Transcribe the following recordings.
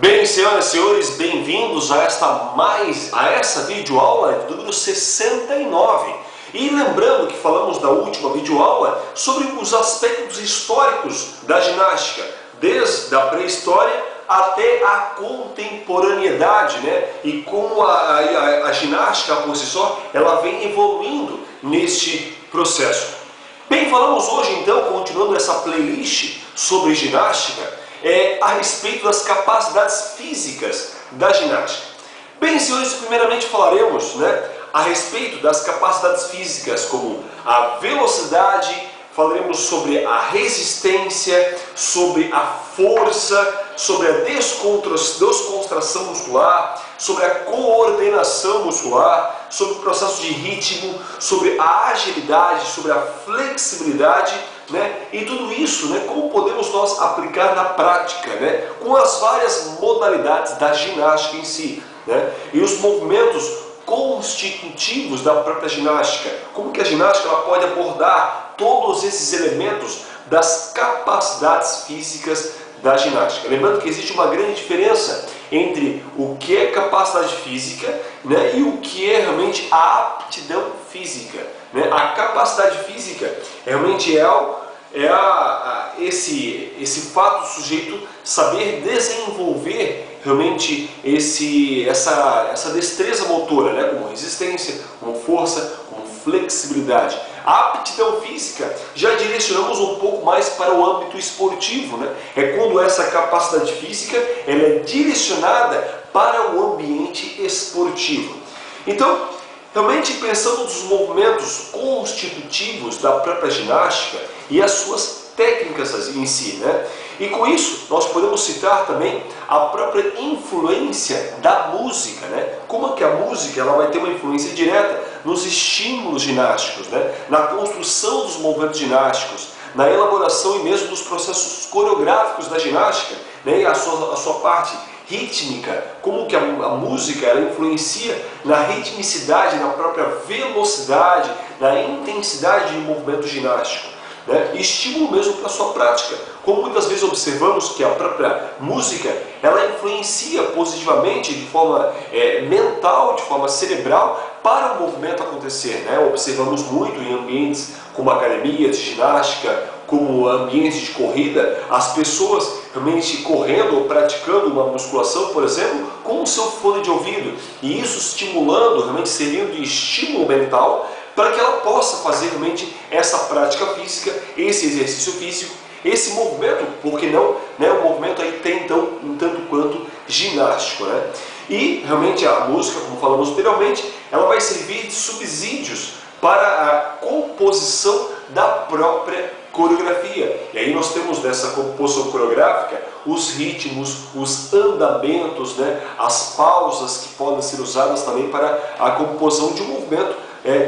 Bem, senhoras e senhores, bem-vindos a essa videoaula do número 69. E lembrando que falamos da última videoaula sobre os aspectos históricos da ginástica, desde a pré-história até a contemporaneidade, né? E como a ginástica por si só, ela vem evoluindo neste processo. Bem, falamos hoje então, continuando essa playlist sobre ginástica, a respeito das capacidades físicas da ginástica. Bem, senhores, primeiramente falaremos, a respeito das capacidades físicas como a velocidade, falaremos sobre a resistência, sobre a força, sobre a descontração muscular, sobre a coordenação muscular, sobre o processo de ritmo, sobre a agilidade, sobre a flexibilidade, e tudo isso, como podemos nós aplicar na prática, com as várias modalidades da ginástica em si, e os movimentos constitutivos da própria ginástica, como que a ginástica ela pode abordar todos esses elementos das capacidades físicas da ginástica. Lembrando que existe uma grande diferença entre o que é capacidade física, e o que é realmente a aptidão física. A capacidade física realmente esse fato do sujeito saber desenvolver realmente essa destreza motora, como resistência, como força, como flexibilidade. A aptidão física já direcionamos um pouco mais para o âmbito esportivo, é quando essa capacidade física ela é direcionada para o ambiente esportivo. Então, realmente pensando nos movimentos constitutivos da própria ginástica e as suas técnicas em si, E com isso nós podemos citar também a própria influência da música, Como é que a música ela vai ter uma influência direta nos estímulos ginásticos, Na construção dos movimentos ginásticos, na elaboração e mesmo dos processos coreográficos da ginástica, e a sua parte rítmica, como que a música ela influencia na ritmicidade, na própria velocidade, na intensidade de movimento ginástico, e estímulo mesmo para a sua prática. Como muitas vezes observamos que a própria música ela influencia positivamente de forma mental, de forma cerebral, para o movimento acontecer. Observamos muito em ambientes como academias de ginástica, como ambientes de corrida, as pessoas realmente correndo ou praticando uma musculação, por exemplo, com o seu fone de ouvido, e isso estimulando, realmente servindo de estímulo mental para que ela possa fazer realmente essa prática física, esse exercício físico, esse movimento, porque não, o movimento aí tem então um tanto quanto ginástico, E realmente a música, como falamos anteriormente, ela vai servir de subsídios para a composição da própria coreografia. E aí nós temos nessa composição coreográfica os ritmos, os andamentos, as pausas que podem ser usadas também para a composição de um movimento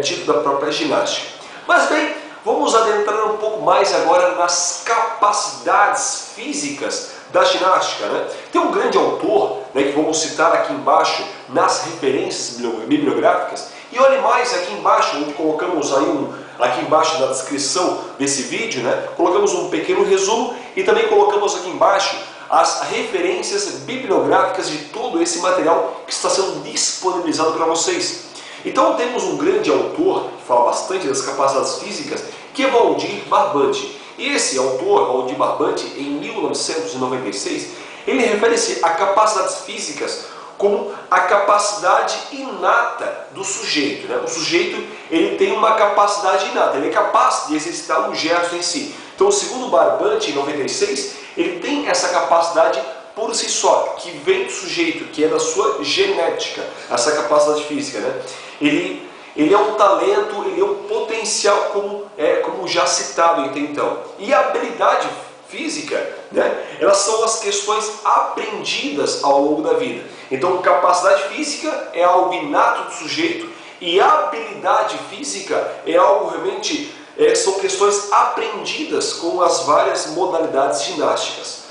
dito da própria ginástica. Mas bem, vamos adentrar um pouco mais agora nas capacidades físicas da ginástica. Tem um grande autor, que vamos citar aqui embaixo nas referências bibliográficas, e olhe mais aqui embaixo, onde colocamos aí aqui embaixo na descrição desse vídeo, colocamos um pequeno resumo e também colocamos aqui embaixo as referências bibliográficas de todo esse material que está sendo disponibilizado para vocês. Então temos um grande autor que fala bastante das capacidades físicas, que é Valdir Barbante. E esse autor, Valdir Barbante, em 1996, ele refere-se a capacidades físicas como a capacidade inata do sujeito. O sujeito ele tem uma capacidade inata, ele é capaz de exercitar um gesto em si. Então, segundo Barbante, em 96, ele tem essa capacidade por si só, que vem do sujeito, que é da sua genética, essa capacidade física. Ele é um talento, ele é um potencial, como já citado até então. E a habilidade física, elas são as questões aprendidas ao longo da vida. Então, capacidade física é algo inato do sujeito e a habilidade física é algo realmente, são questões aprendidas com as várias modalidades ginásticas,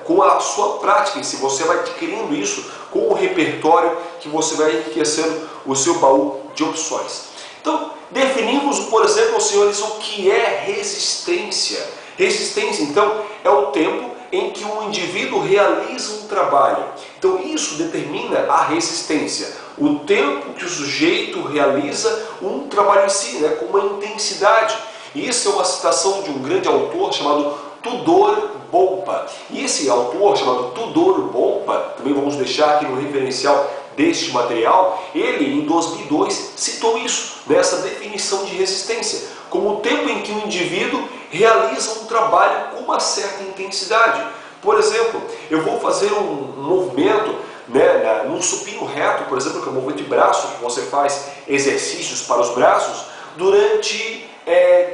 com a sua prática, se você vai adquirindo isso com o repertório que você vai enriquecendo o seu baú de opções. Então, definimos, por exemplo, senhores, o que é resistência. Resistência, então, é o tempo em que um indivíduo realiza um trabalho. Então isso determina a resistência, o tempo que o sujeito realiza um trabalho em si, né, com uma intensidade. E isso é uma citação de um grande autor chamado Tudor Bompa. E esse autor chamado Tudor Bompa, também vamos deixar aqui no referencial deste material, ele em 2002 citou isso, nessa definição de resistência, como o tempo em que o indivíduo realiza um trabalho com uma certa intensidade. Por exemplo, eu vou fazer um movimento, né, num supino reto, por exemplo, que é um movimento de braço, que você faz exercícios para os braços, durante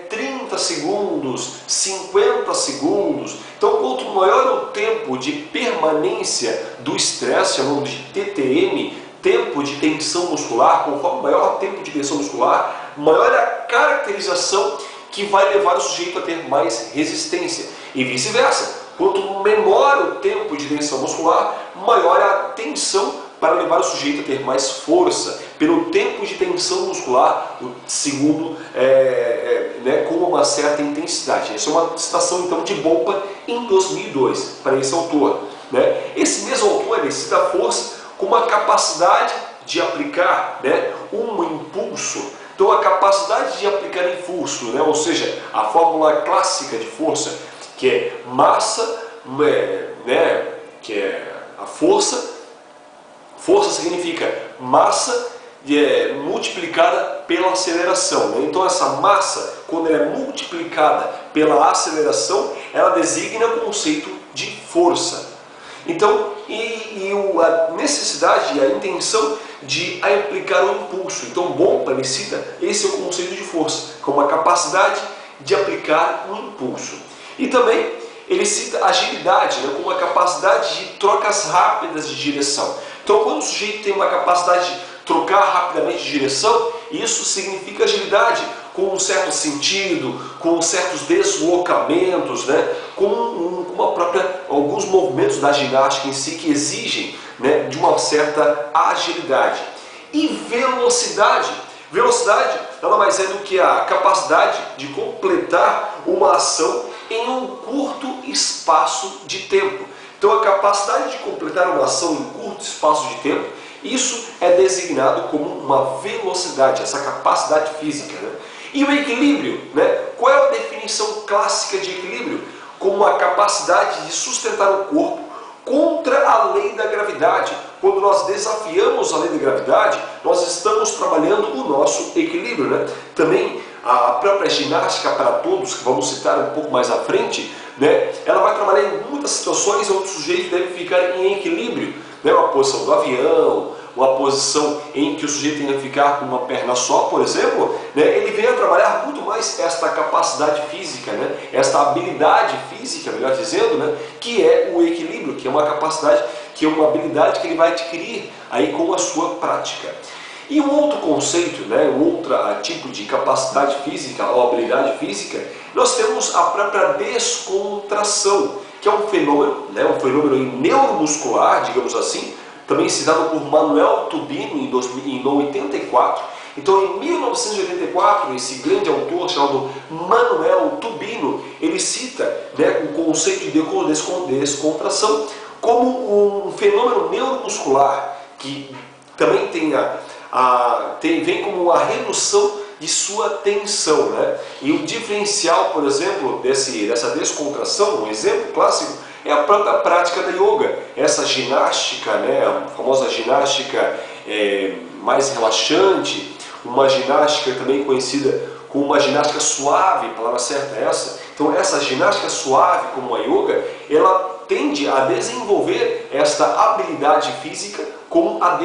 30 segundos, 50 segundos. Então, quanto maior o tempo de permanência do estresse, chamamos de TTM, tempo de tensão muscular, conforme maior o tempo de tensão muscular, maior é a caracterização que vai levar o sujeito a ter mais resistência. E vice-versa. Quanto menor o tempo de tensão muscular, maior é a tensão para levar o sujeito a ter mais força, pelo tempo de tensão muscular, segundo, com uma certa intensidade. Essa é uma citação então de Bompa em 2002, para esse autor. Né? Esse mesmo autor ele cita a força como a capacidade de aplicar, né, um impulso. Então a capacidade de aplicar impulso, né, ou seja, a fórmula clássica de força, que é massa, né, que é a força. Força significa massa multiplicada pela aceleração. Né? Então essa massa, quando ela é multiplicada pela aceleração, ela designa o conceito de força. Então, a necessidade e a intenção de aplicar o impulso. Então, Bompa ele cita esse é o conceito de força, como a capacidade de aplicar um impulso. E também ele cita agilidade, né, como a capacidade de trocas rápidas de direção. Então, quando o sujeito tem uma capacidade de trocar rapidamente de direção, isso significa agilidade, com um certo sentido, com certos deslocamentos, né, com alguns movimentos da ginástica em si que exigem, né, de uma certa agilidade. E velocidade. Velocidade nada mais é do que a capacidade de completar uma ação em um curto espaço de tempo. Então a capacidade de completar uma ação em curto espaço de tempo, isso é designado como uma velocidade, essa capacidade física. Né? E o equilíbrio, né? Qual é a definição clássica de equilíbrio? Como a capacidade de sustentar o corpo contra a lei da gravidade. Quando nós desafiamos a lei da gravidade, nós estamos trabalhando o nosso equilíbrio. Né? Também a própria ginástica para todos, que vamos citar um pouco mais à frente, né? Ela vai trabalhar em muitas situações onde o sujeito deve ficar em equilíbrio. Né? Uma posição do avião, uma posição em que o sujeito tem que ficar com uma perna só, por exemplo, né? Ele vem a trabalhar muito mais esta capacidade física, né? Esta habilidade física, melhor dizendo, né? Que é o equilíbrio, que é uma capacidade, que é uma habilidade que ele vai adquirir aí com a sua prática. E um outro conceito, né, um outro tipo de capacidade física ou habilidade física, nós temos a própria descontração, que é um fenômeno, né, um fenômeno neuromuscular, digamos assim, também citado por Manuel Tubino em 1984. Então, em 1984, esse grande autor chamado Manuel Tubino, ele cita, né, o conceito de descontração como um fenômeno neuromuscular que também vem como a redução de sua tensão. Né? E o diferencial, por exemplo, dessa descontração, um exemplo clássico, é a própria prática da yoga. Essa ginástica, né, a famosa ginástica mais relaxante, uma ginástica também conhecida como uma ginástica suave, a palavra certa é essa. Então essa ginástica suave, como a yoga, ela tende a desenvolver esta habilidade física como a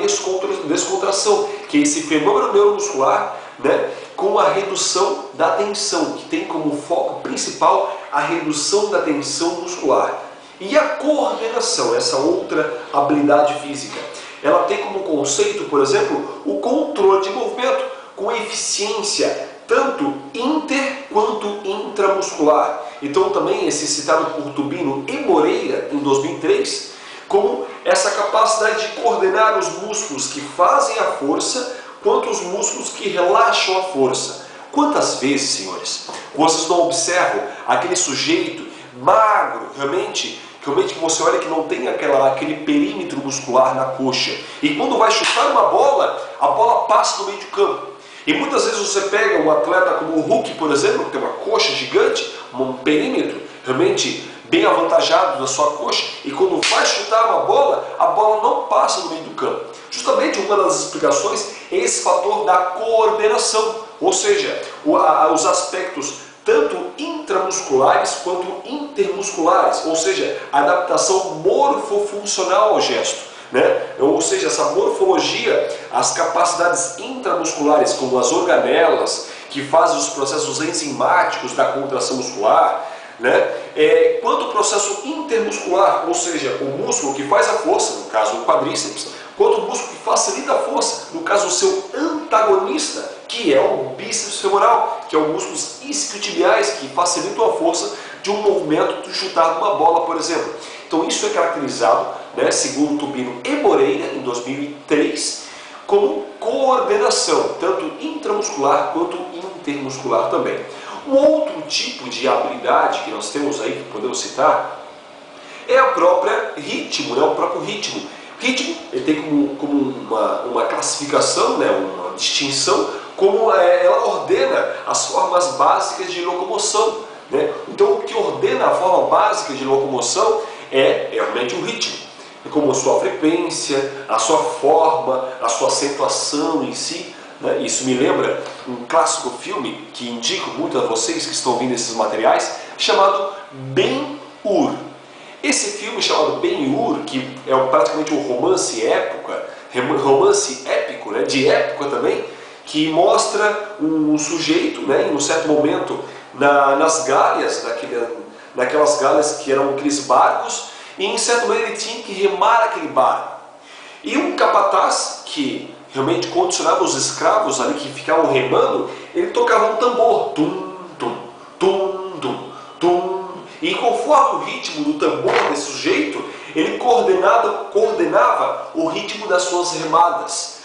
descontração, que é esse fenômeno neuromuscular, né, com a redução da tensão, que tem como foco principal a redução da tensão muscular. E a coordenação, essa outra habilidade física, ela tem como conceito, por exemplo, o controle de movimento com eficiência tanto inter quanto intramuscular. Então também esse citado por Tubino e Moreira em 2003, como essa capacidade de coordenar os músculos que fazem a força quanto os músculos que relaxam a força. Quantas vezes, senhores, vocês não observam aquele sujeito magro, realmente, realmente você olha que não tem aquele perímetro muscular na coxa. E quando vai chutar uma bola, a bola passa no meio do campo. E muitas vezes você pega um atleta como o Hulk, por exemplo, que tem uma coxa gigante, um perímetro realmente bem avantajado na sua coxa, e quando vai chutar uma bola, a bola não passa no meio do campo. Justamente uma das explicações é esse fator da coordenação, ou seja, os aspectos tanto intramusculares quanto intermusculares, ou seja, a adaptação morfofuncional ao gesto. Ou seja, essa morfologia, as capacidades intramusculares, como as organelas, que fazem os processos enzimáticos da contração muscular, quanto o processo intermuscular, ou seja, o músculo que faz a força, no caso o quadríceps, quanto o músculo que facilita a força, no caso o seu antagonista, que é o bíceps femoral, que é o músculos isquiotibiais, que facilitam a força de um movimento de chutar uma bola, por exemplo. Então isso é caracterizado, segundo Tubino e Moreira, em 2003, como coordenação, tanto intramuscular quanto intermuscular também. Um outro tipo de habilidade que nós temos aí, que podemos citar, é a própria ritmo, o próprio ritmo. O ritmo ele tem como uma classificação, uma distinção, como ela ordena as formas básicas de locomoção. Então o que ordena a forma básica de locomoção é realmente o ritmo, como a sua frequência, a sua forma, a sua acentuação em si. Isso me lembra um clássico filme que indico muito a vocês que estão vendo esses materiais, chamado Ben-Hur. Esse filme chamado Ben-Hur, que é praticamente um romance épico, de época também, que mostra um sujeito, em um certo momento, nas galhas, naquelas galhas que eram aqueles barcos, e em certo momento ele tinha que remar aquele barco. E um capataz que realmente condicionava os escravos ali que ficavam remando, ele tocava um tambor, tum, tum, tum, tum, tum, e conforme o ritmo do tambor desse sujeito, ele coordenava o ritmo das suas remadas.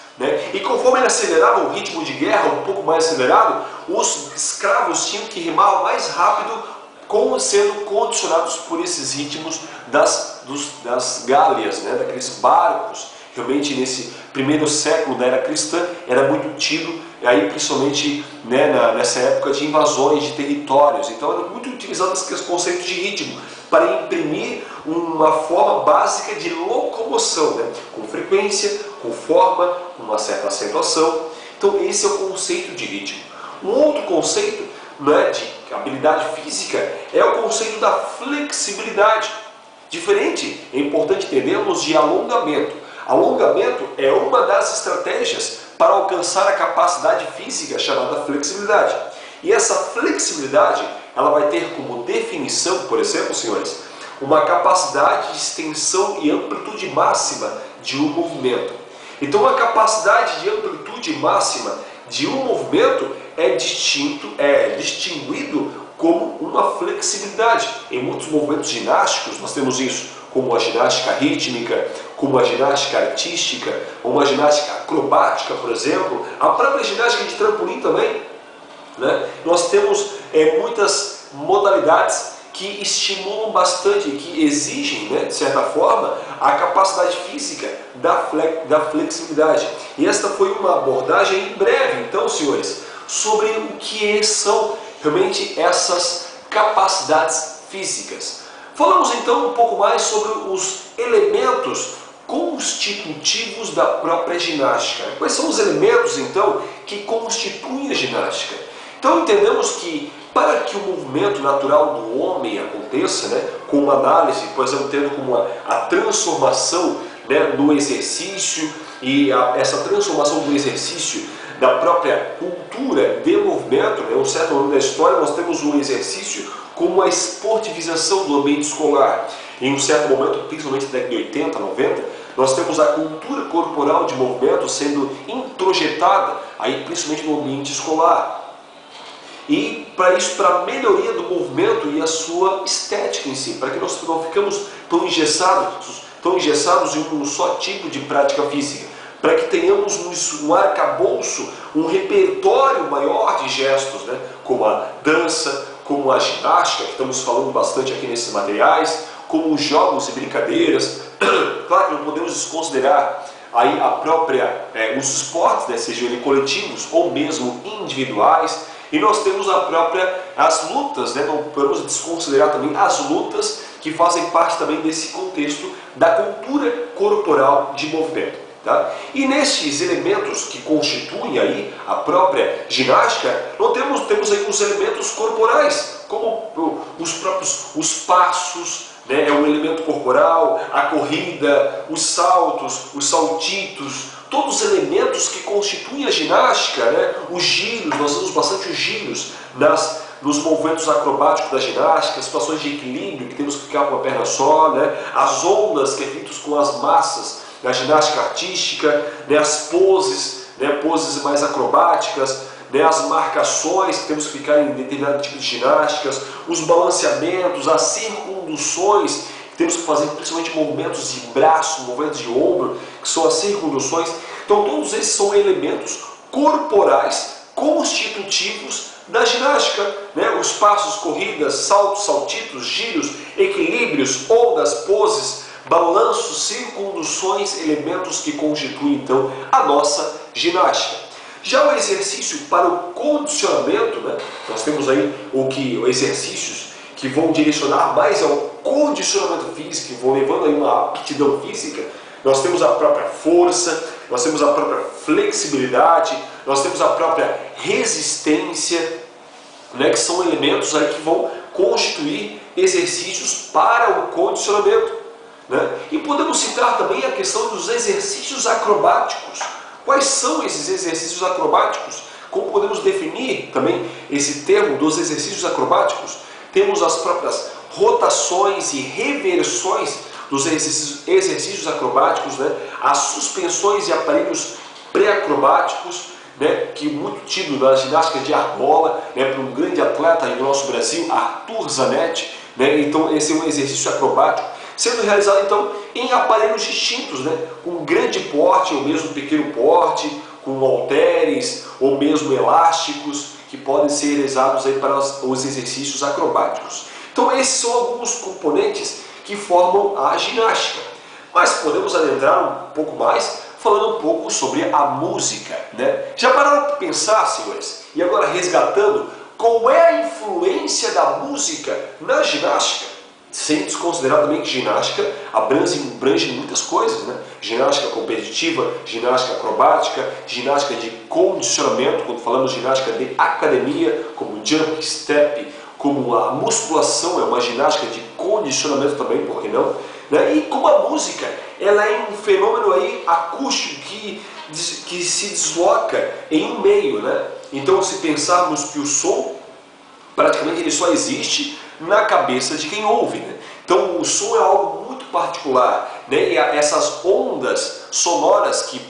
E conforme ele acelerava o ritmo de guerra, um pouco mais acelerado, os escravos tinham que remar mais rápido, sendo condicionados por esses ritmos das galhas, daqueles barcos. Realmente nesse primeiro século da era cristã era muito tido, aí principalmente nessa época de invasões de territórios. Então era muito utilizado esse conceito de ritmo para imprimir uma forma básica de locomoção, com frequência, com forma, com uma certa acentuação. Então esse é o conceito de ritmo. Um outro conceito de habilidade física é o conceito da flexibilidade. Diferente, é importante entendermos, de alongamento. Alongamento é uma das estratégias para alcançar a capacidade física chamada flexibilidade. E essa flexibilidade, ela vai ter como definição, por exemplo, senhores, uma capacidade de extensão e amplitude máxima de um movimento. Então a capacidade de amplitude máxima de um movimento é distinguido como uma flexibilidade. Em muitos movimentos ginásticos nós temos isso, como a ginástica rítmica, como a ginástica artística, ou uma ginástica acrobática, por exemplo, a própria ginástica de trampolim também. Nós temos muitas modalidades que estimulam bastante, que exigem, de certa forma, a capacidade física da flexibilidade. E esta foi uma abordagem breve, então, senhores, sobre o que são realmente essas capacidades físicas. Falamos então um pouco mais sobre os elementos constitutivos da própria ginástica. Quais são os elementos então que constituem a ginástica? Então entendemos que para que o movimento natural do homem aconteça, com uma análise, por exemplo, tendo como a transformação no exercício e essa transformação do exercício da própria cultura de movimento, um certo momento da história nós temos o exercício como a esportivização do ambiente escolar. Em um certo momento, principalmente na década de 80, 90, nós temos a cultura corporal de movimento sendo introjetada, aí, principalmente no ambiente escolar. E para isso, para a melhoria do movimento e a sua estética em si, para que nós não ficamos tão engessados em um só tipo de prática física, para que tenhamos um arcabouço, um repertório maior de gestos, como a dança, como a ginástica, que estamos falando bastante aqui nesses materiais, como jogos e brincadeiras. Claro que não podemos desconsiderar aí os esportes, né, sejam eles coletivos ou mesmo individuais. E nós temos as lutas, né, não podemos desconsiderar também as lutas que fazem parte também desse contexto da cultura corporal de movimento. Tá? E nesses elementos que constituem aí a própria ginástica, nós temos aí os elementos corporais, como os passos, né, é um elemento corporal, a corrida, os saltos, os saltitos, todos os elementos que constituem a ginástica, né, os giros, nós temos bastante os giros nos movimentos acrobáticos da ginástica, situações de equilíbrio, que temos que ficar com a perna só, né, as ondas que é feitas com as massas na ginástica artística, né, as poses, né, poses mais acrobáticas, né, as marcações que temos que ficar em determinado tipo de ginásticas, os balanceamentos, as circunduções que temos que fazer, principalmente movimentos de braço, movimentos de ombro, que são as circunduções. Então todos esses são elementos corporais constitutivos da ginástica, né? Os passos, corridas, saltos, saltitos, giros, equilíbrios, ondas, poses, balanços, circunduções, elementos que constituem então a nossa ginástica. Já o exercício para o condicionamento, né? Nós temos aí exercícios que vão direcionar mais ao condicionamento físico, que vão levando aí uma aptidão física. Nós temos a própria força, nós temos a própria flexibilidade, nós temos a própria resistência, né? Que são elementos aí que vão constituir exercícios para o condicionamento, né? E podemos citar também a questão dos exercícios acrobáticos. Quais são esses exercícios acrobáticos? Como podemos definir também esse termo dos exercícios acrobáticos? Temos as próprias rotações e reversões dos exercícios acrobáticos, né? As suspensões e aparelhos pré-acrobáticos, né? Que muito tido na ginástica de argola, né? Por um grande atleta aí do nosso Brasil, Arthur Zanetti, né? Então esse é um exercício acrobático, sendo realizado então em aparelhos distintos, né? Com grande porte ou mesmo pequeno porte, com halteres ou mesmo elásticos, que podem ser realizados aí para os exercícios acrobáticos. Então esses são alguns componentes que formam a ginástica. Mas podemos adentrar um pouco mais, falando um pouco sobre a música, né? Já pararam para pensar, senhores? E agora resgatando, qual é a influência da música na ginástica? Sem desconsiderar também que ginástica abrange muitas coisas, né? Ginástica competitiva, ginástica acrobática, ginástica de condicionamento, quando falamos de ginástica de academia, como jump, step, como a musculação é uma ginástica de condicionamento também, por que não? Né? E como a música, ela é um fenômeno aí acústico que se desloca em um meio, né? Então, se pensarmos que o som, praticamente ele só existe na cabeça de quem ouve, né? Então o som é algo muito particular, né? E essas ondas sonoras que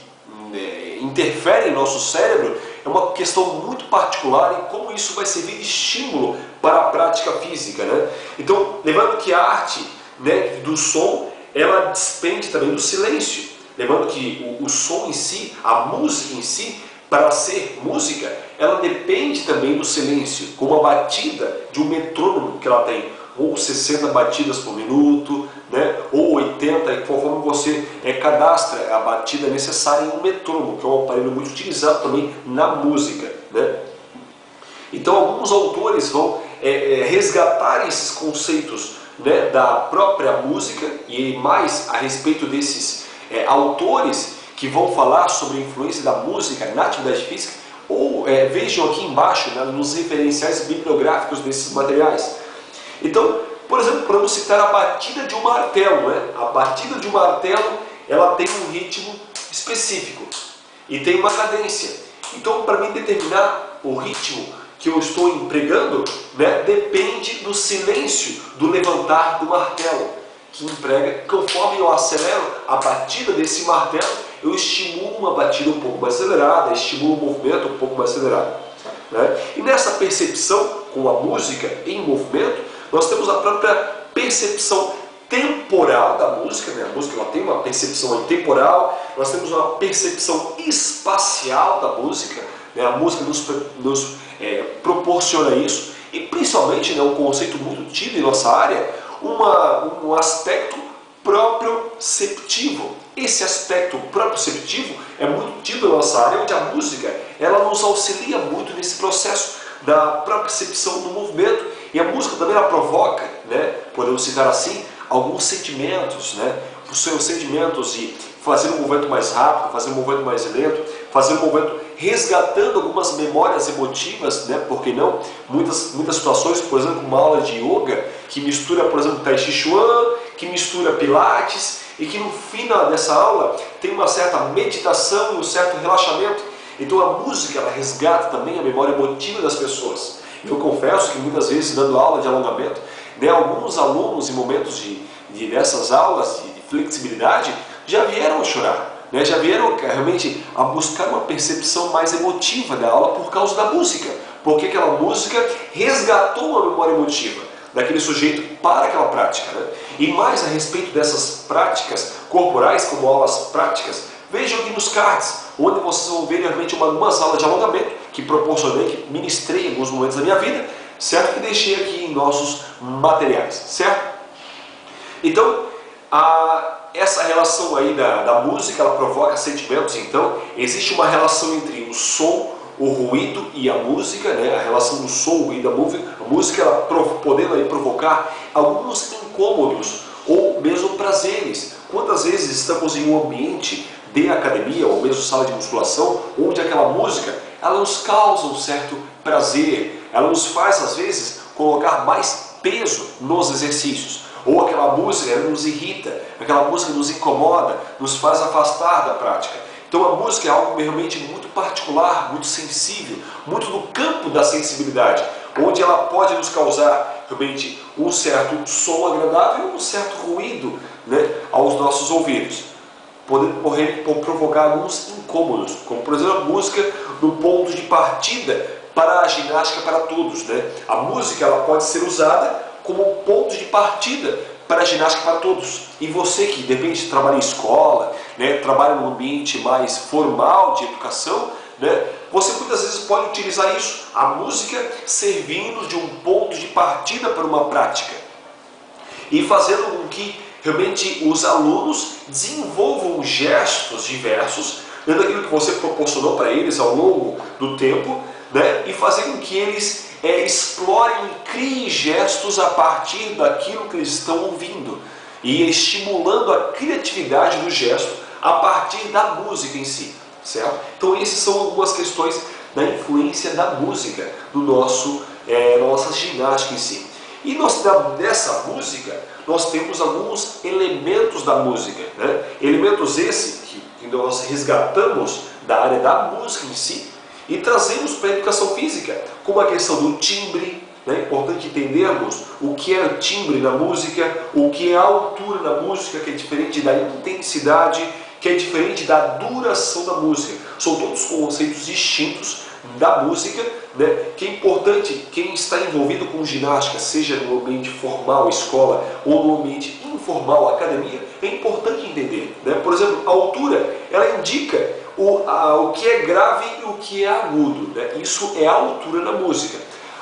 interferem em nosso cérebro é uma questão muito particular e como isso vai servir de estímulo para a prática física, né? Então, lembrando que a arte, né, do som, ela depende também do silêncio. Lembrando que o som em si, a música em si, para ser música, ela depende também do silêncio, como a batida de um metrônomo que ela tem, ou 60 batidas por minuto, né, ou 80, conforme você cadastra a batida necessária em um metrônomo, que é um aparelho muito utilizado também na música, né? Então alguns autores vão resgatar esses conceitos, né, da própria música e mais a respeito desses autores que vão falar sobre a influência da música na atividade física, ou vejam aqui embaixo, né, nos referenciais bibliográficos desses materiais. Então, por exemplo, podemos citar a batida de um martelo, né? A batida de um martelo, ela tem um ritmo específico e tem uma cadência. Então, para mim determinar o ritmo que eu estou empregando, né, depende do silêncio do levantar do martelo, que emprega, conforme eu acelero a batida desse martelo, eu estimulo uma batida um pouco mais acelerada, estimulo um movimento um pouco mais acelerado, né? E nessa percepção com a música em movimento, nós temos a própria percepção temporal da música, né? A música ela tem uma percepção temporal, nós temos uma percepção espacial da música, né? A música nos proporciona isso, e principalmente, né, um conceito muito tido em nossa área, um aspecto proprioceptivo. Esse aspecto proprioceptivo é muito tido na nossa área, onde a música ela nos auxilia muito nesse processo da propriocepção do movimento. E a música também ela provoca, né, podemos citar assim, alguns sentimentos, né, os seus sentimentos de fazer um movimento mais rápido, fazer um movimento mais lento, fazer um movimento resgatando algumas memórias emotivas, né, por que não? Muitas situações, por exemplo, uma aula de yoga que mistura, por exemplo, Tai Chi Chuan, que mistura Pilates e que no final dessa aula tem uma certa meditação e um certo relaxamento. Então a música ela resgata também a memória emotiva das pessoas. Eu confesso que muitas vezes dando aula de alongamento, né, alguns alunos em momentos dessas aulas de flexibilidade já vieram a chorar, né, já vieram realmente a buscar uma percepção mais emotiva da aula por causa da música, porque aquela música resgatou a memória emotiva daquele sujeito para aquela prática, né? E mais a respeito dessas práticas corporais, como aulas práticas, vejam aqui nos cards, onde vocês vão ver realmente algumas aulas de alongamento que proporcionei, que ministrei em alguns momentos da minha vida, certo? Que deixei aqui em nossos materiais, certo? Então, essa relação aí da música, ela provoca sentimentos. Então, existe uma relação entre o som, o ruído e a música, né? A relação do som, o ruído e a música ela podendo aí provocar alguns incômodos ou mesmo prazeres. Quantas vezes estamos em um ambiente de academia ou mesmo sala de musculação, onde aquela música ela nos causa um certo prazer, ela nos faz às vezes colocar mais peso nos exercícios, ou aquela música ela nos irrita, aquela música nos incomoda, nos faz afastar da prática. Então a música é algo realmente muito particular, muito sensível, muito do campo da sensibilidade, onde ela pode nos causar realmente um certo som agradável e um certo ruído, né, aos nossos ouvidos, podendo provocar alguns incômodos, como por exemplo a música no ponto de partida para a ginástica para todos, né? A música ela pode ser usada como ponto de partida para a ginástica para todos. E você que de repente trabalha em escola, né, trabalha num ambiente mais formal de educação, né, você muitas vezes pode utilizar isso, a música servindo de um ponto de partida para uma prática e fazendo com que realmente os alunos desenvolvam gestos diversos dentro daquilo que você proporcionou para eles ao longo do tempo, né, e fazer com que eles explorem e criem gestos a partir daquilo que eles estão ouvindo e estimulando a criatividade do gesto a partir da música em si, certo? Então essas são algumas questões da influência da música no nossa ginástica em si. E dessa música nós temos alguns elementos da música, né? Elementos esses que nós resgatamos da área da música em si e trazemos para a educação física, como a questão do timbre, né? É importante entendermos o que é o timbre na música, o que é a altura na música, que é diferente da intensidade, que é diferente da duração da música. São todos conceitos distintos da música, né? Que é importante, quem está envolvido com ginástica, seja no ambiente formal, escola, ou no ambiente informal, academia, é importante entender, né? Por exemplo, a altura, ela indica o que é grave e o que é agudo, né? Isso é a altura na música.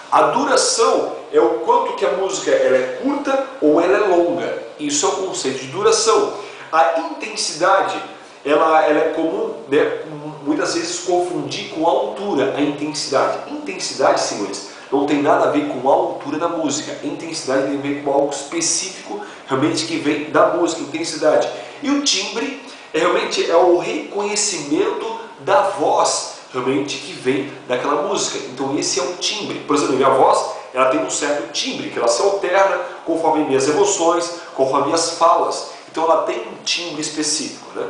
A duração é o quanto que a música ela é curta ou ela é longa. Isso é o conceito de duração. A intensidade, ela é comum, né, muitas vezes confundir com a altura, a intensidade. Intensidade, senhores, não tem nada a ver com a altura da música. A intensidade tem a ver com algo específico, realmente que vem da música, intensidade. E o timbre realmente é o reconhecimento da voz, realmente que vem daquela música. Então esse é o timbre. Por exemplo, minha voz, ela tem um certo timbre, que ela se alterna conforme minhas emoções, conforme minhas falas. Então ela tem um timbre específico, né?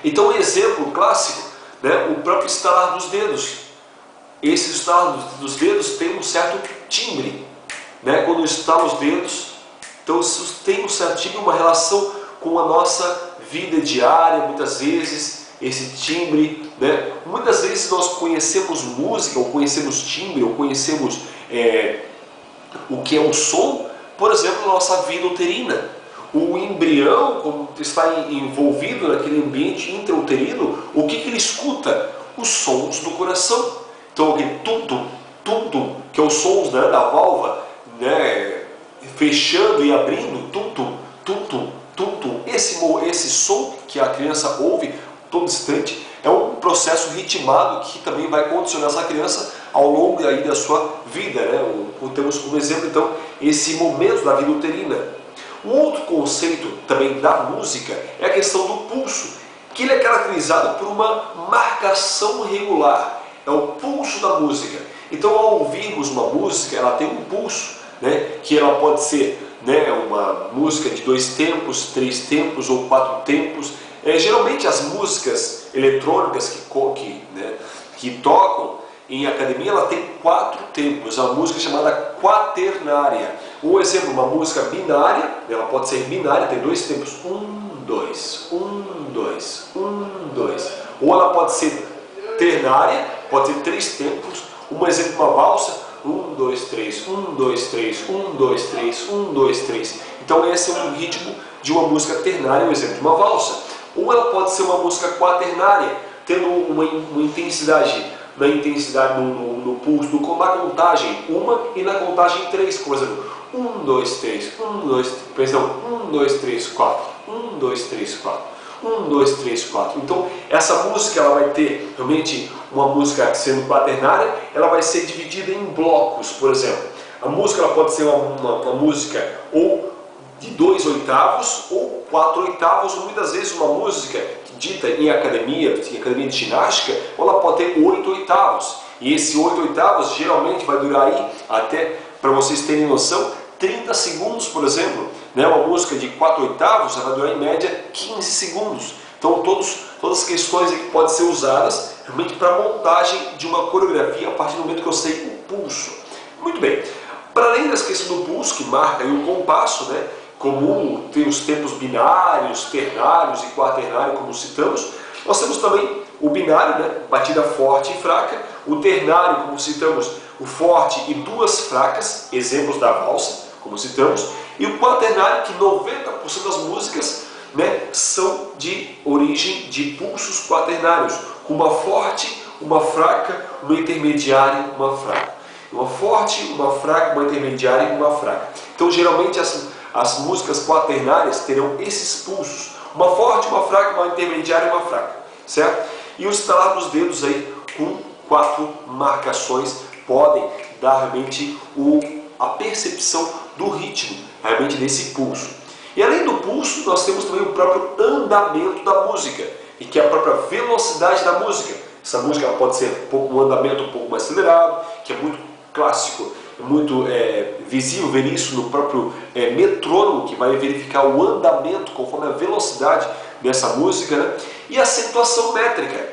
Então um exemplo clássico, né, o próprio estalar dos dedos. Esse estalar dos dedos tem um certo timbre, né? Quando estala os dedos, então isso tem um certo timbre, uma relação com a nossa vida diária, muitas vezes, esse timbre, né? Muitas vezes nós conhecemos música, ou conhecemos timbre, ou conhecemos o que é um som, por exemplo, na nossa vida uterina. O embrião, quando está envolvido naquele ambiente intrauterino, o que ele escuta? Os sons do coração. Então, aquele tum-tum, tum-tum, que é os sons, né, da válvula, né, fechando e abrindo, tum-tum, tum-tum, tum-tum. Esse som que a criança ouve todo instante é um processo ritmado que também vai condicionar essa criança ao longo aí da sua vida, né? Temos como exemplo, então, esse momento da vida uterina. Um outro conceito também da música é a questão do pulso, que ele é caracterizado por uma marcação regular. É o pulso da música. Então, ao ouvirmos uma música, ela tem um pulso, né? Que ela pode ser, né, uma música de 2 tempos, 3 tempos ou 4 tempos. Geralmente as músicas eletrônicas que tocam em academia, ela tem 4 tempos. É uma música chamada quaternária. Um exemplo, uma música binária, ela pode ser binária, tem 2 tempos. 1, 2, 1, 2, 1, 2. Ou ela pode ser ternária, pode ter 3 tempos. Um exemplo, uma valsa. 1, 2, 3, 1, 2, 3, 1, 2, 3, 1, 2, 3. Então esse é um ritmo de uma música ternária, um exemplo de uma valsa. Ou ela pode ser uma música quaternária, tendo uma intensidade no pulso, na contagem 1 e na contagem 3, por exemplo, 1, 2, 3, 1, 2, perdão, 1, 2, 3, 4, 1, 2, 3, 4, 1, 2, 3, 4. Então, essa música ela vai ter realmente uma música sendo quaternária, ela vai ser dividida em blocos, por exemplo. A música ela pode ser uma música ou de 2 oitavos ou 4 oitavos, ou muitas vezes uma música dita em academia de ginástica, ela pode ter 8 oitavos. E esse 8 oitavos geralmente vai durar aí até, para vocês terem noção, 30 segundos, por exemplo. Né? Uma música de 4 oitavos vai durar em média 15 segundos. Então todas as questões que podem ser usadas realmente para a montagem de uma coreografia a partir do momento que eu sei o pulso. Muito bem. Para além dessa questão do pulso, que marca aí o compasso, né? Comum ter os tempos binários, ternários e quaternário, como citamos, nós temos também o binário, né? Batida forte e fraca, o ternário, como citamos, o forte e 2 fracas, exemplos da valsa, como citamos, e o quaternário, que 90% das músicas, né, são de origem de pulsos quaternários, com uma forte, uma fraca, uma intermediária e uma fraca. Uma forte, uma fraca, uma intermediária e uma fraca. Então, geralmente, as músicas quaternárias terão esses pulsos. Uma forte, uma fraca, uma intermediária e uma fraca. Certo? E o estalar dos dedos aí, com 4 marcações, podem dar realmente a percepção do ritmo, realmente desse pulso. E além do pulso, nós temos também o próprio andamento da música, e que é a própria velocidade da música. Essa música ela pode ser um andamento um pouco mais acelerado, que é muito clássico, muito visível ver isso no próprio metrônomo, que vai verificar o andamento conforme a velocidade dessa música, né? E a acentuação métrica,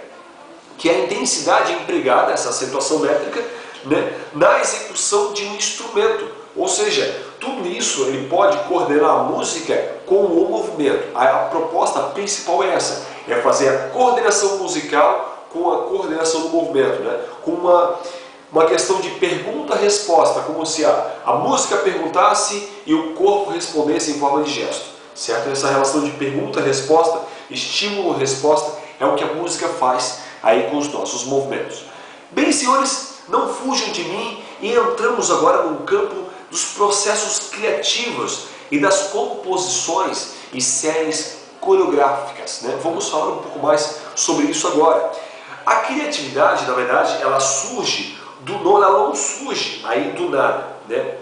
que é a intensidade empregada, essa acentuação métrica, né, na execução de um instrumento. Ou seja, tudo isso ele pode coordenar a música com o movimento. A proposta principal é essa, é fazer a coordenação musical com a coordenação do movimento, né? Com uma questão de pergunta-resposta, como se a música perguntasse e o corpo respondesse em forma de gesto, certo? Essa relação de pergunta-resposta, estímulo-resposta, é o que a música faz aí com os nossos movimentos. Bem, senhores, não fujam de mim e entramos agora no campo dos processos criativos e das composições e séries coreográficas, né? Vamos falar um pouco mais sobre isso agora. A criatividade, na verdade, ela não surge aí do nada, né?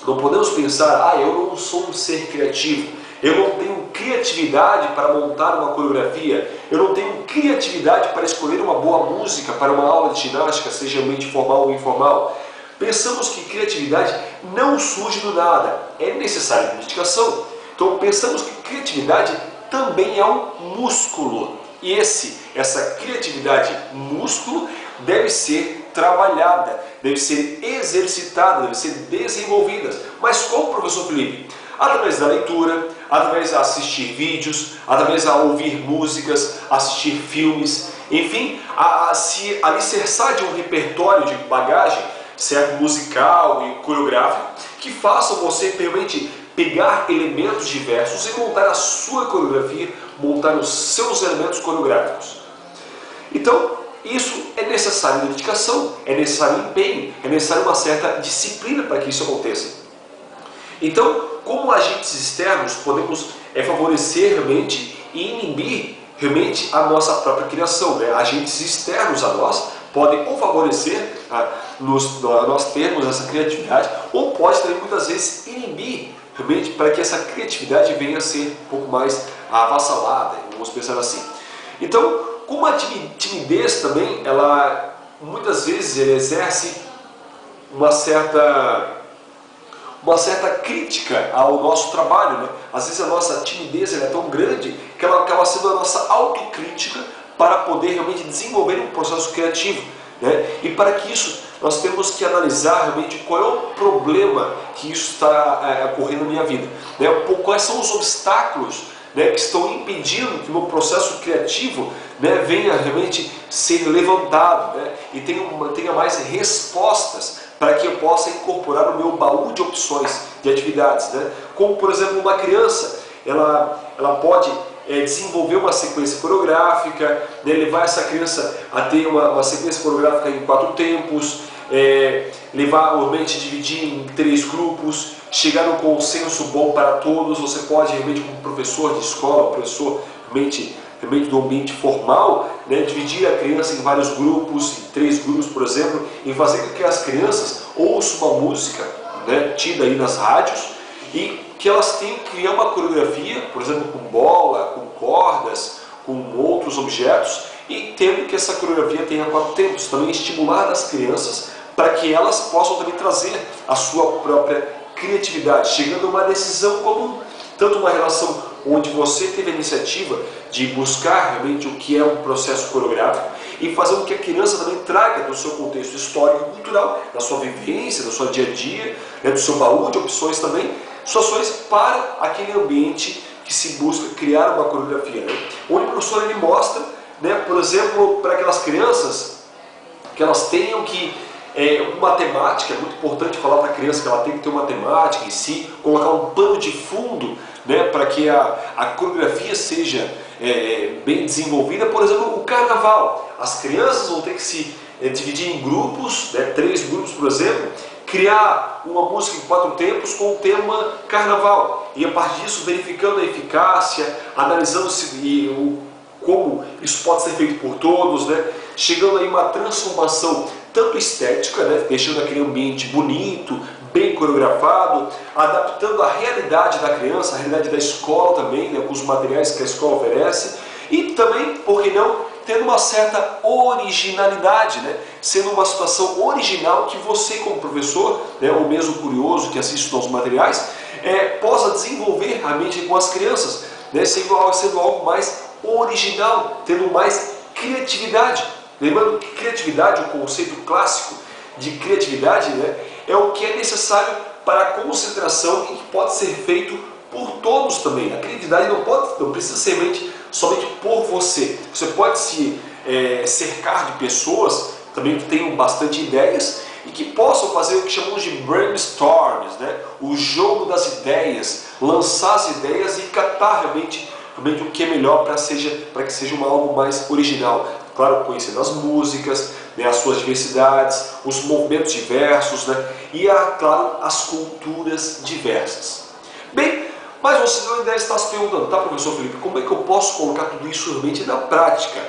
Não podemos pensar, eu não sou um ser criativo, eu não tenho criatividade para montar uma coreografia, eu não tenho criatividade para escolher uma boa música para uma aula de ginástica, seja ambiente formal ou informal. Pensamos que criatividade não surge do nada, é necessária dedicação. Então pensamos que criatividade também é um músculo. E essa criatividade músculo deve ser trabalhada, deve ser exercitada, deve ser desenvolvida. Mas como, professor Felipe? Através da leitura, através de assistir vídeos, através de ouvir músicas, assistir filmes, enfim, a se alicerçar de um repertório de bagagem, certo? Musical e coreográfico, que façam você realmente pegar elementos diversos e montar a sua coreografia, montar os seus elementos coreográficos. Então, isso é necessário dedicação, é necessário empenho, é necessário uma certa disciplina para que isso aconteça. Então, como agentes externos, podemos favorecer realmente e inibir realmente a nossa própria criação, né? Agentes externos a nós podem ou favorecer nós termos essa criatividade, ou pode também muitas vezes inibir realmente para que essa criatividade venha a ser um pouco mais avassalada, vamos pensar assim. Então, como a timidez também, ela muitas vezes ela exerce uma certa crítica ao nosso trabalho, né? Às vezes a nossa timidez ela é tão grande que ela acaba sendo a nossa autocrítica para poder realmente desenvolver um processo criativo, né? E para que isso, nós temos que analisar realmente qual é o problema que isso está ocorrendo na minha vida, né? Quais são os obstáculos, né, que estão impedindo que o meu processo criativo, né, venha realmente ser levantado, né, e tenha mais respostas para que eu possa incorporar no meu baú de opções de atividades, né? Como, por exemplo, uma criança, ela pode desenvolver uma sequência coreográfica, né, levar essa criança a ter uma sequência coreográfica em 4 tempos, levar o ambiente, dividir em 3 grupos, chegar num consenso bom para todos. Você pode realmente, como professor de escola, professor realmente do ambiente formal, né, dividir a criança em vários grupos, em 3 grupos, por exemplo, e fazer com que as crianças ouçam uma música, né, tida aí nas rádios, e que elas tenham que criar uma coreografia, por exemplo, com bola, com cordas, com outros objetos, e tendo que essa coreografia tenha 4 tempos. Também estimular as crianças para que elas possam também trazer a sua própria criatividade, chegando a uma decisão comum, tanto uma relação onde você teve a iniciativa de buscar realmente o que é um processo coreográfico e fazer com que a criança também traga do seu contexto histórico e cultural, da sua vivência, do seu dia a dia, né, do seu baú de opções também, situações para aquele ambiente que se busca criar uma coreografia, né? Onde o professor ele mostra, né, por exemplo, para aquelas crianças que elas tenham que uma temática. É muito importante falar para a criança que ela tem que ter uma temática em si, colocar um pano de fundo, né, para que a coreografia seja bem desenvolvida. Por exemplo, o carnaval. As crianças vão ter que se dividir em grupos, né, 3 grupos, por exemplo, criar uma música em 4 tempos com o tema carnaval. E a partir disso, verificando a eficácia, analisando como isso pode ser feito por todos, né, chegando aí uma transformação tanto estética, né, deixando aquele ambiente bonito, bem coreografado, adaptando a realidade da criança, a realidade da escola também, né, com os materiais que a escola oferece, e também, por que não, tendo uma certa originalidade, né, sendo uma situação original que você, como professor, né, ou mesmo curioso que assiste aos materiais, possa desenvolver a mente com as crianças, né, sendo algo mais original, tendo mais criatividade. Lembrando que criatividade, o conceito clássico de criatividade, né, é o que é necessário para a concentração e que pode ser feito por todos também. A criatividade não precisa ser somente por você. Você pode se cercar de pessoas também que tenham bastante ideias e que possam fazer o que chamamos de brainstorms, né, o jogo das ideias, lançar as ideias e catar realmente o que é melhor para que seja algo mais original. Claro, conhecendo as músicas, né, as suas diversidades, os movimentos diversos, né, e, claro, as culturas diversas. Bem, mas você deve estar se perguntando, tá, professor Felipe, como é que eu posso colocar tudo isso realmente na prática?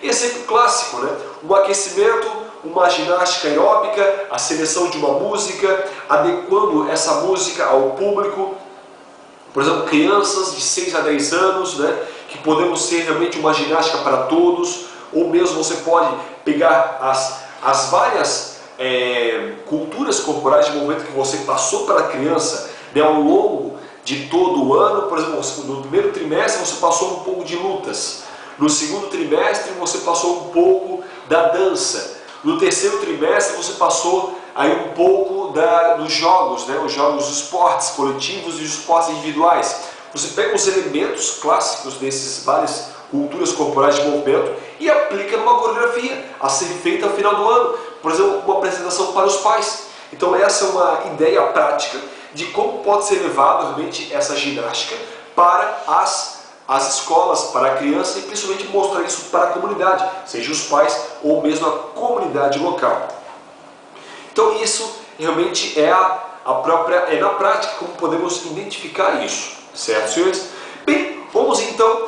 Exemplo clássico, né, um aquecimento, uma ginástica aeróbica, a seleção de uma música, adequando essa música ao público. Por exemplo, crianças de 6 a 10 anos, né, que podemos ser realmente uma ginástica para todos. Ou mesmo você pode pegar as várias culturas corporais de movimento que você passou para a criança, né, ao longo de todo o ano. Por exemplo, no primeiro trimestre você passou um pouco de lutas, no segundo trimestre você passou um pouco da dança, no terceiro trimestre você passou aí um pouco dos jogos, né, os jogos dos esportes coletivos e os esportes individuais. Você pega os elementos clássicos desses várias culturas corporais de movimento e aplica numa coreografia a ser feita ao final do ano, por exemplo, uma apresentação para os pais. Então essa é uma ideia prática de como pode ser levada realmente essa ginástica para as escolas, para a criança, e principalmente mostrar isso para a comunidade, seja os pais ou mesmo a comunidade local. Então isso realmente é na prática como podemos identificar isso, certo, senhores? Bem, vamos então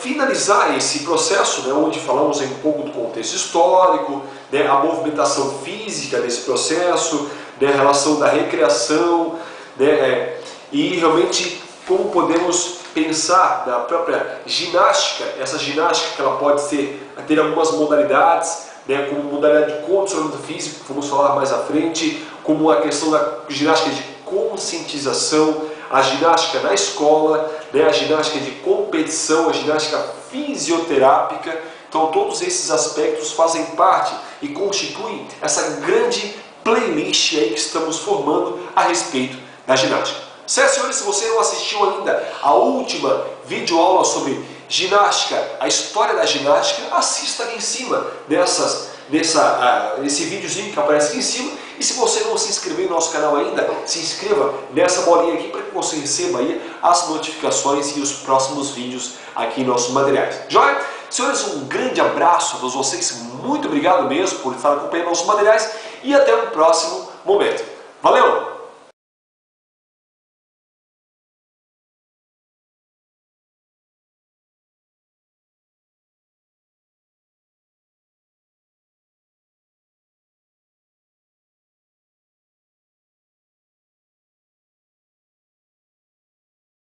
finalizar esse processo, né, onde falamos um pouco do contexto histórico, né, a movimentação física desse processo, né, a relação da recreação, né, e realmente como podemos pensar na própria ginástica, essa ginástica que ela pode ter algumas modalidades, né, como modalidade de condicionamento físico, que vamos falar mais à frente, como a questão da ginástica de conscientização, a ginástica na escola, né, a ginástica de competição, a ginástica fisioterápica. Então todos esses aspectos fazem parte e constituem essa grande playlist aí que estamos formando a respeito da ginástica. Certo, senhores? Se você não assistiu ainda a última videoaula sobre ginástica, a história da ginástica, assista aqui em cima nesse videozinho que aparece aqui em cima. E se você não se inscreveu no nosso canal ainda, se inscreva nessa bolinha aqui para que você receba aí as notificações e os próximos vídeos aqui em nossos materiais. Joia? Senhores, um grande abraço a todos vocês, muito obrigado mesmo por estar acompanhando nossos materiais e até um próximo momento. Valeu!